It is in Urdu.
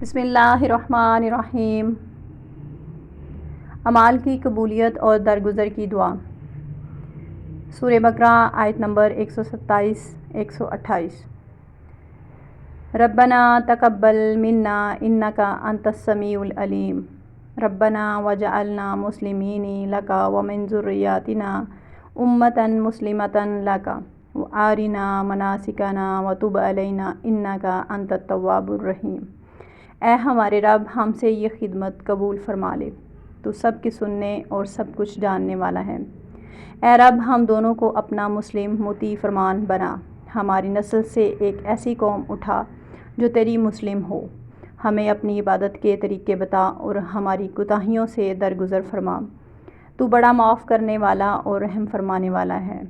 بسم اللہ الرحمن الرحیم۔ اعمال کی قبولیت اور درگزر کی دعا۔ سورہ بقرہ آیت نمبر 127 128۔ ربنا تقبل منا انکا انت السمیع العلیم ربنا وجعلنا مسلمین لکا ومن ذریاتنا امتا مسلمتا لکا وارنا مناسکنا وتب علینا انکا انت التواب الرحیم۔ اے ہمارے رب، ہم سے یہ خدمت قبول فرما لے، تو سب کی سننے اور سب کچھ جاننے والا ہے۔ اے رب، ہم دونوں کو اپنا مسلم مطیع فرمان بنا، ہماری نسل سے ایک ایسی قوم اٹھا جو تیری مسلم ہو، ہمیں اپنی عبادت کے طریقے بتا اور ہماری کوتاہیوں سے درگزر فرما، تو بڑا معاف کرنے والا اور رحم فرمانے والا ہے۔